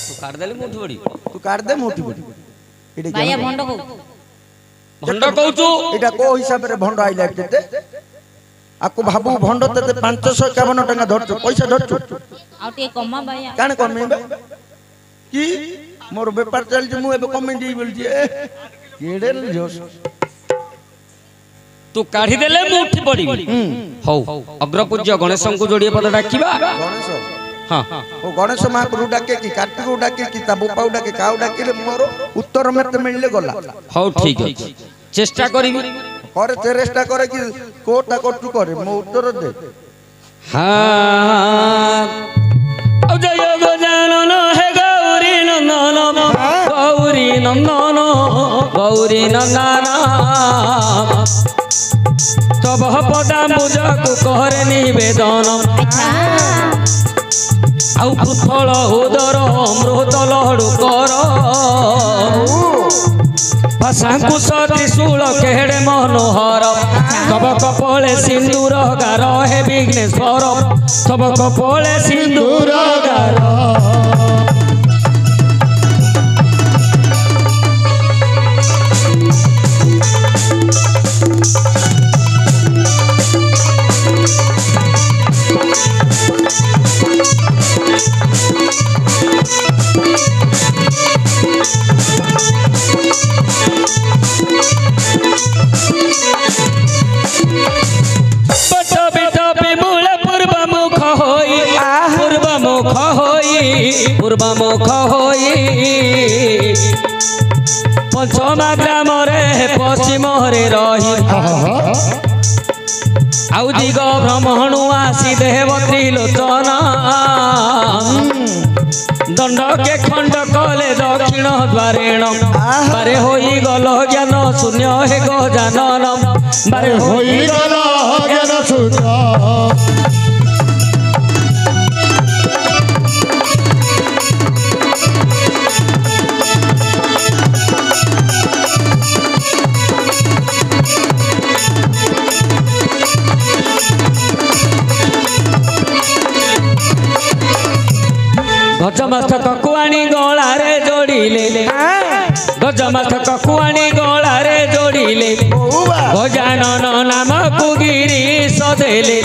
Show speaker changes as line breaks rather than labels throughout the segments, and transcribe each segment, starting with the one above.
तू काट देले मुठी बड़ी
तू काट दे मुठी बड़ी एडी
भाई भंड
कहू तू
एटा को हिसाब रे भंड आइला केते आको भाबू भंड तते 551 टका धरछु पैसा धरछु
आ टे कमा भाई
काने कमेबे की मोर व्यापार चल जे मु एबे कमे दी बोल जे केडे जोश
तू काढ़ी देले मुठी पड़ी हौ अग्रपूज्य गणेश को जोड़िए पद डाकिबा
गणेश
हां
ओ गणेश महाप्रभु डाके की कार्तिक डाके की ता बोपाउ डाके काउ डाके मोर उत्तर में त मिलले गला
हौ ठीक है चेष्टा करिबी
करे चेष्टा करे कि कोटा कोटू करे मो उत्तर दे
हां ओ जय गजानन हे गौरी नंदन गौरी नंदन गौरी नंदन तब पदाम्बुज को करे निवेदन आउ पुथल उदर अमृत लहड़ू कर भाषाकुश त्रिशूल केड़े मनोहर तब कपले सिंदूर गार हे विघ्नेश्वर तब कपले सिंदूर गार पूर्वमुख होई पंचमा ग्राम रे पश्चिम रे रही आउ दिग ब्रह्मणु आसी देव त्रिलोचन दंड के खंड कले दक्षिण द्वारेण बारे होई गल ज्ञान शून्य हे गजानन बारे होई गल ज्ञान शून्य गजमस्तक कुआणी गलारे जोड़िले गजमस्तक कुआणी गलारे जोड़िले गजानन नाम कुगिरी सदेले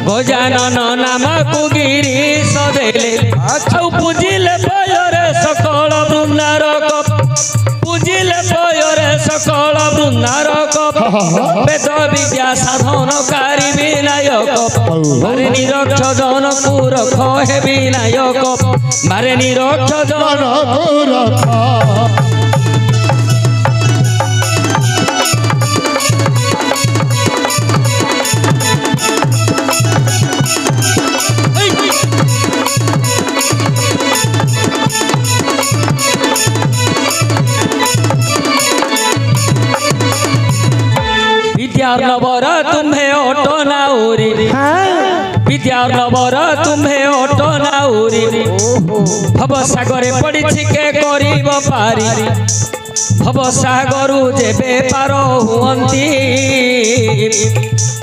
गजानन नाम कुगिरी सदेले आउ पूजिले पयरे सकल बृंदारक पूजिले पयरे सकल बृंदारक वेद विद्या साधनकारी विनायक मारे निरक्ष जन पुरख हे विनायक मारे निरक्ष जन पुरख विद्यानवर तुम्हें ऑटो नाउरी विद्यानवर तुम्हें ऑटो नाउरी भव सागरे पड़ी के करीब पारी भव सागरु जेबे पार हुअंती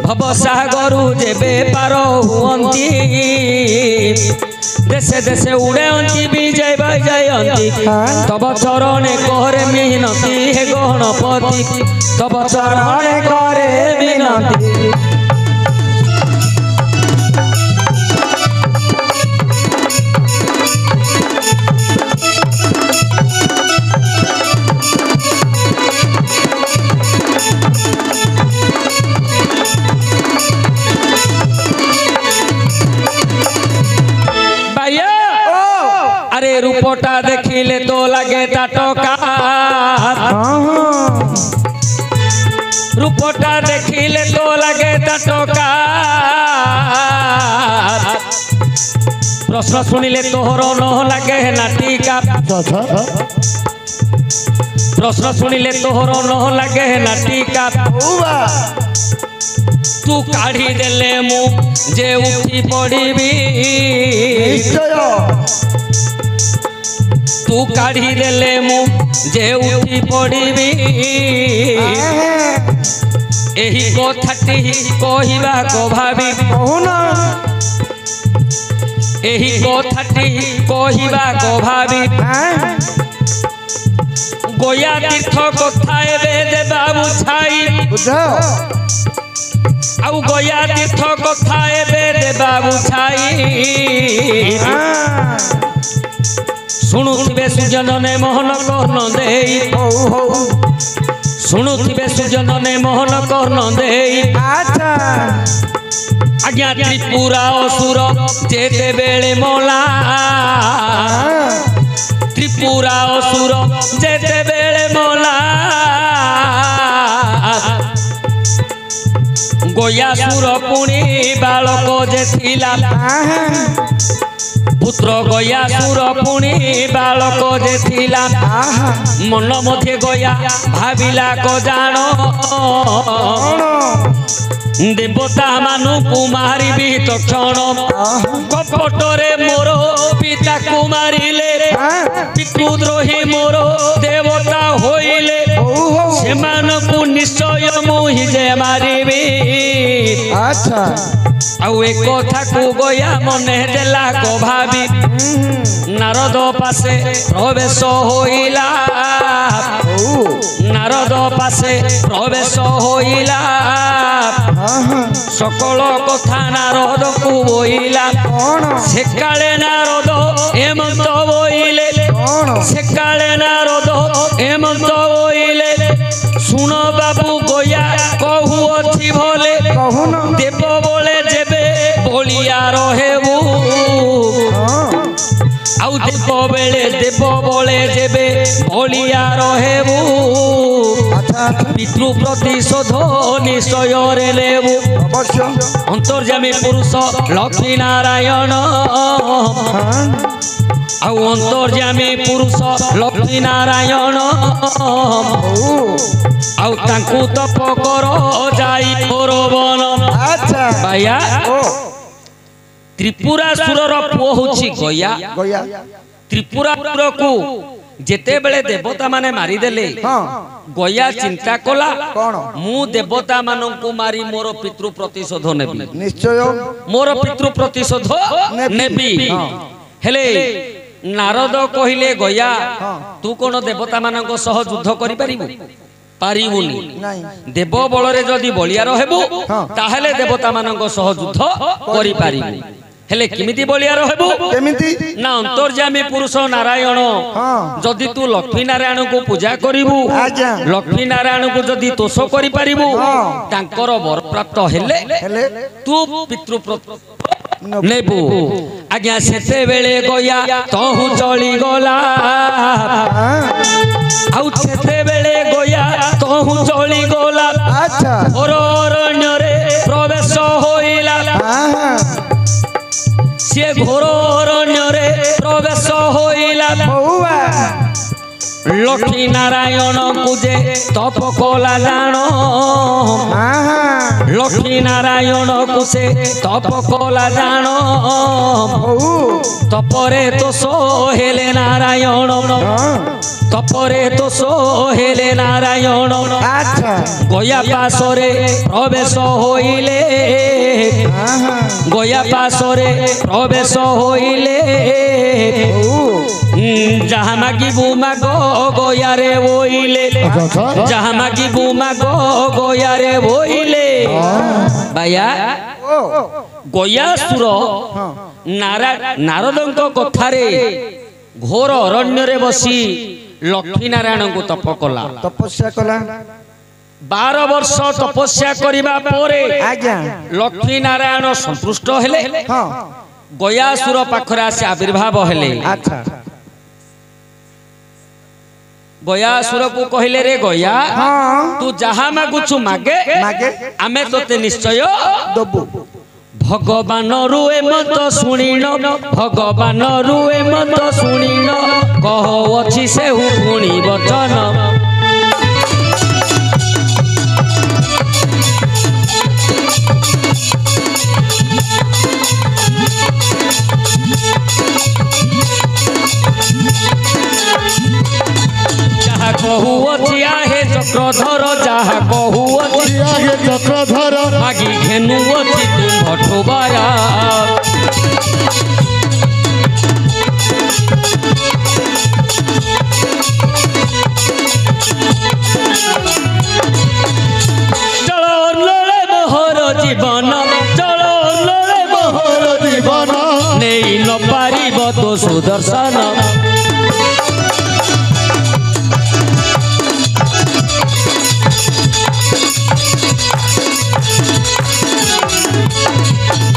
भव सागरु जेबे पार हुअंती देशे देशे उड़ेंती विजय बजयंती तब चरणे करे मिनती हे गणपति तब चरणे करे मिनती अरे रूपटा देखिले तो लगे टका रूपटा देखिले तो लगे टका प्रश्न सुनिले तोहर न लगे नाटिका प्रश्न सुनिले तोहर न लगे नाटिका तू काढ़ी देले मु जे उठी पड़ीबी तू काढ़ी देले मु जे उठी पड़ीबी एही कथाटी कहबा को भाबी एही कथाटी कहिबा को भाबी गोया तीर्थ कथा एबे देबा बुझाई
बुझाओ
आउ गोया तीर्थ कथा एबे देबा बुझाई शुणुथिबे सुजनने मोहन कर्ण देई शुणुथिबे सुजनने मोहन कर्ण देई
अच्छा
आज्ञा त्रिपुरा असुर जेते बेले मोला त्रिपुरा असुर जेते बेले मोला गयासुर पुणी बालक जे थिला पुत्र गयासुर पुणी बालक जे थिला मन मध्य गया भाविला को जानो देवता मानु कुमारी भी तक्षण कपटरे मोर पिता कुमारिले पितृद्रोही मोर देवता होइले सेमानकु निश्चय मुहि जे मारिबी
अच्छा
आउ एक कथा को गया मने देला को भाबी नारद पासे प्रवेश होइला नारद पासे प्रवेश होइला सकल कथा नारद को बोइला से काले नारद हेमंत बोइले से काले नारद हेमंत बोइले सुन बाबू गया कहू अछि भले देव बोले जेबे बोलिया रहेबू आउ देव बोले जेबे बोलिया रहेबू पितृ प्रतिशोध निश्चय रे लेबू
अवश्य
अंतर्जामी पुरुष लक्ष्मी नारायण आउ अंतर्जामी पुरुष लक्ष्मी नारायण आउ तांकु तप कर जाई कोरबन
अच्छा
भाइया त्रिपुरासुरर पुओ होछि गया
गया
त्रिपुरासुर को जेते बेले देवता माने मारी देले गया चिंता कला मु देवता मानंकु मारी मोर पितृ प्रतिशोध नेबी
निश्चय
मोर पितृ प्रतिशोध नेबी हेले नारद कहिले गया तू कोन देवता मानंक सह युद्ध करि परिबु पारिबुनी देव बलरे जदि बलिया रहबु ताहेले देवता मानंक सह युद्ध करि परिबु हेले किमिति बलिया रहबु
केमिति
ना अंतर्जामी पुरुष नारायण जदि तू लक्ष्मी नारायण को पूजा करिबु लक्ष्मी नारायण को जदि तोष करि परिबु तांकर वर प्राप्त हेले तू पितृ नेबु आज्ञा सेते बेले गया तहु चली गला आउ सेते बेले गया तहु चली गला
अच्छा
अरण्य रे प्रवेश होइला से घोर अरण्य रे प्रवेश होइला लक्ष्मी नारायण कुजे तप कला जानो लक्ष्मी नारायण कुसे तप कला जानो तपरे तो सोहेले नारायण तपरे तो सोहेले नारायण गया पासरे प्रवेश होइले गया पासरे प्रवेश होइले जहाँ मागिबू मागो गया रे बोइले जहाँ मागिबू मागो गया रे बोइले भाइया गयासुर नारदंक कथारे घोर अरण्य रे बसी लक्ष्मी नारायण को तप कला
तपस्या कला
12 वर्ष तपस्या करिबा पोरे लक्ष्मी नारायण संतुष्ट हेले गयासुर पाखरे आसी आविर्भाव हेले गयासुर को कहले रे गया तू जहाँ मागुछु मागे आमे तोते निश्चय
दबु
भगवान रुए मत शुणिन भगवान रुए मत शुणिन कह अछि से पुणी वचन जहाँ कहू अछि आहे चक्रधर जहाँ कहू अछि आहे चक्रधर मागी घेनु अछि तुम भटुबाया ସୁଦର୍ଶନ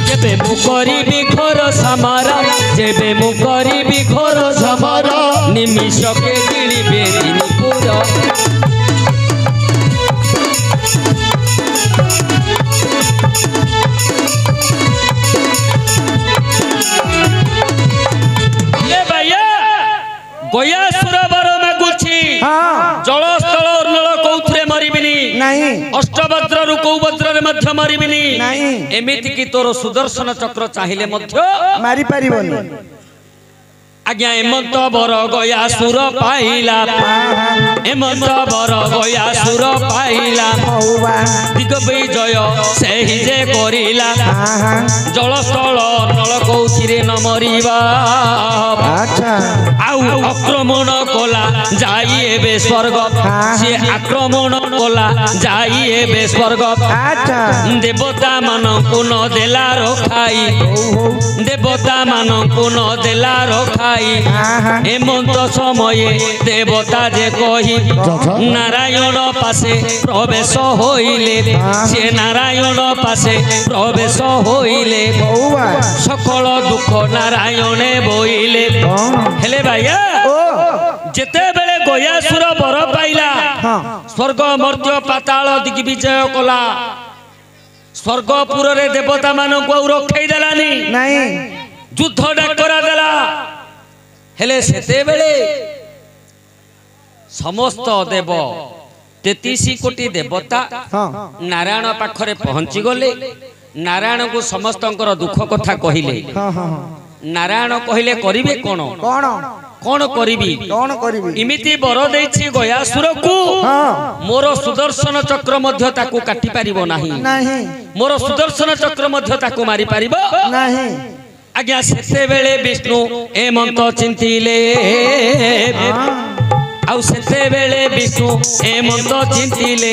जेबे मु करिबी घोर समारा जेबे मु करिबी घोर समारा निमिषके गिणिबे दिनपुर गयासुर बर मागुछि जल स्थल नल कौथरे मरिबिनी
नहीं
अष्टवज्र रु कौ वज्र रे मध्य मरिबिनी
नहीं
एमिति कि तोर सुदर्शन चक्र चाहिए मध्य
मारी परिबनी
आज्ञा एमंत बर गयासुर पाइला एमंत बर गयासुर पाइला दिग विजय सेहि जे करिला जल स्थल नल कौथिरे न मरिबा
अच्छा
आउ आक्रमण कला जाई एबे स्वर्ग से आक्रमण कला जाई एबे स्वर्ग
अच्छा
देवता मानकु न देला रखाई देवता मानकु न देला रखाई एमंत समय देवता जे कही नारायण पासे प्रवेश होइले से नारायण पासे प्रवेश होइले सकल दुख नारायणे बोइले हेले भाइया जेते बेले गयासुर बर पाइला स्वर्ग मर्त्य पाताल दिग्विजय कला स्वर्गपुर रे देवता मानकु रखै देलानी
नहीं
युद्ध डाकरा देला हेले सेते बेले समस्त देव 33 कोटी देवता नारायण पाखरे पहुंची गले नारायण को समस्त दुख कथा कहिले नारायण कहले करिवे कोन
कौन
कौन करिबी
कौन करिबी
इमिति बर देछि गयासुर को मोर सुदर्शन चक्र मध्य ताकू काटी परिबो नाही
नहीं
मोर सुदर्शन चक्र मध्य ताकू मारी परिबो
नहीं
आज्ञा सेते बेले विष्णु एमंत चिंतिले आउ सेते बेले विष्णु एमंत चिंतिले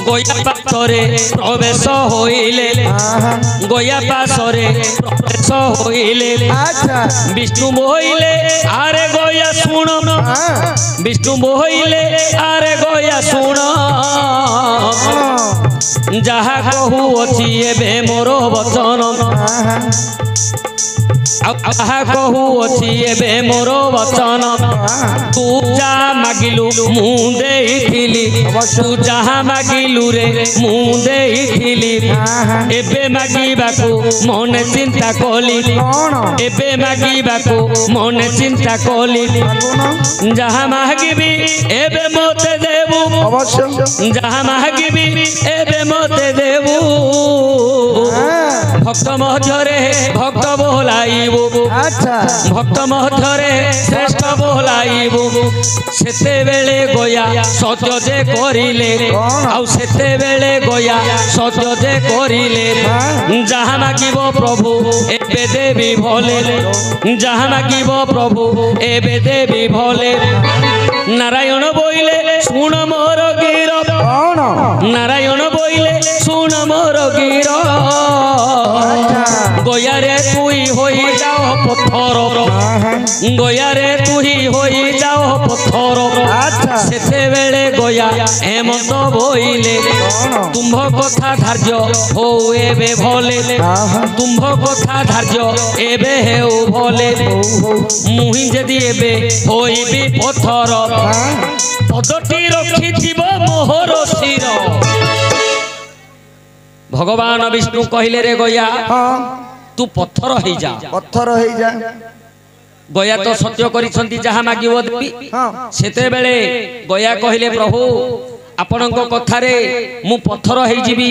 गया पासरे प्रवेश होइले गया पासरे प्रवेश होइले विष्णु मोहिले आरे गया सुन विष्णु मोहिले आरे गया सुन जहा कहू अछि एबे मोरो वचन आहा कहू अछि एबे मोरो वचन तू जा मागिलु मु देइथिली तू जहा मागिलु रे मु देइथिली एबे मागिबाकू मन चिंता कली एबे मागिबाकू मन चिंता कली जहा मागिबी एबे मते देबू
अवश्य
जहा मागिबी एबे मते देबू भक्त मध्यरे भक्त बोलाइबू भक्त मध्यरे श्रेष्ठ बोलाइबू सेते बेले गया सत्य जे करिले आउ सेते बेले गया सत्य जे करिले जहा मागिबो प्रभु एबे देबी भले जहा मागिबो प्रभु एबे देबी भले नारायण बोइले सुन मोर गिर नारायण बोइले सुन मोर गिर गया रे तुई होई जाओ पत्थर गया रे तुई होई जाओ पत्थर सेते बेले गया हेमंत बोइले तुम्भ कथा धार्य हो एबे भले तुम्भ कथा धार्य एबे हेउ भले मुहि जदि एबे होइबी पत्थर पदटी रखिथिबो मोहर शिर भगवान विष्णु कहले रे गया तू पत्थर हो जा गया तो सत्य करिसंती जहा मागिबो देबी सेते बेले गया कहले प्रभु आपणक कथारे मु पत्थर हो जीवी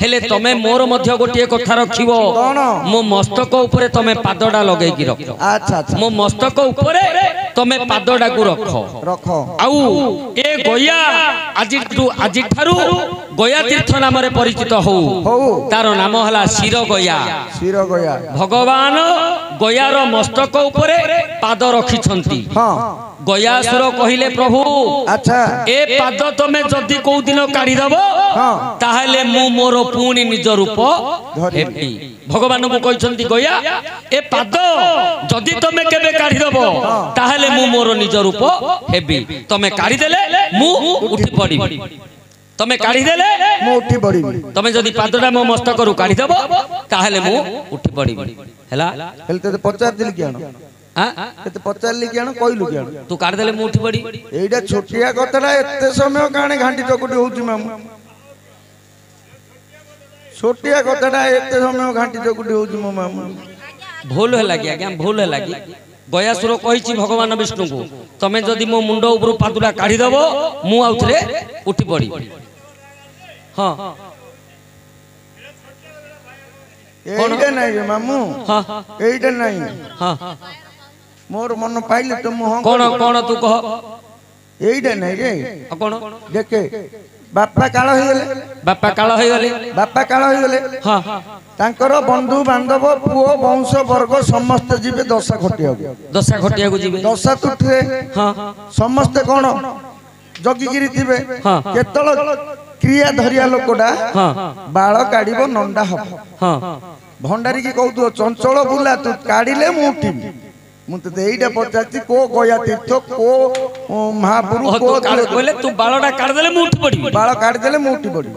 हेले तमे मोर मध्य गोटे कथा रखिबो मो मस्तक ऊपर तमे पादडा लगै कि रख
अच्छा
मो मस्तक ऊपर तमे पादडा को रख आउ ए गया आज ठारू गया तीर्थ नाम रे परिचित हो तार नाम हला शिर गया भगवान गयार मस्तक ऊपर पाद रखिछंती गयासुर कहिले प्रभु
अच्छा
ए पाद तमे जदि को दिन काढी दबो ताहले मु मोर पुनी निज रूप हेबी भगवान को कहते गया ए पाद जदि तुम केबे काढ़ी दब ताहले मु मोर निज रूप हेबी तुम काढ़ी देले मु उठी पड़ी तुम काढ़ी देले
मु उठी पड़ी
तुम जदि पादटा मो मस्तक रु काढ़ी दब ताहले मु उठी पड़ी हैला
हेलते पचार दिल कियान केते पचारली कियान कहलु कियान
तू काढ़ी देले मु उठी पड़ी
एइडा छोटिया कथरा एते समय काणे घांटी चकुटी होउची मामू छोटिया कथाटा एते समय घांटी चकुटी होउची मो मामू
भूल है लगी आज्ञा भूल है लगी गयासुर कही भगवान विष्णु को तमें जदि मो मुंड उपर पादुला काढ़ी दब मु आउथरे उठी पड़ी हाँ
एइडा नाही रे मामू
हाँ
एइडा नाही
हाँ
मोर मन पाइले तो मु हां
कौन कौन तू कह
एइडा नाही रे
कौन
देखे बापा काळ होई गेले
बापा काळ होई गले
बापा काळ होई गेले
हाँ
तांकर बंधु बांधव पुओ वंश वर्ग समस्त जीवे दशा खटिया
दशा खटिया को जीवे
दशा तुठे
हाँ
समस्त कोन जगिगिरी थिबे
हाँ
केतल क्रिया धरिया लोकडा
हाँ
बाळ काढिबो नंडा हबो
हाँ
भंडारी की कहू चंचल बुला तू काढिले मु उठिबी मु ते एइडा पचाची को गया तीर्थ को महापुरु को
कहले तू बाळटा काढ देले मु उठी पड़ी
बाळ काढि देले मु उठी पड़ी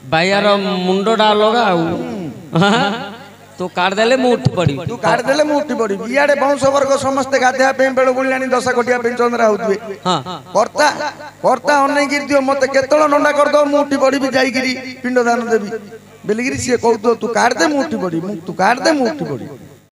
बायार मुंडटा अलगा तू काढ़ देले मु उठी पड़ी
तू काढि देले मु उठी पड़ी इयाडे वंश वर्ग समस्त गाधेया पे बेळ बुलियानी दशा कटिया पे चंद्रा होतबे
हाँ
कर्ता कर्ता अनै गिर दियो मते केतळ नंडा कर दो मु उठी पड़ी भी जाई गिरी पिंड दान देबी बेलगिरी से कहू तू काढ दे मु उठी पड़ी तू काढ दे मु उठी पड़ी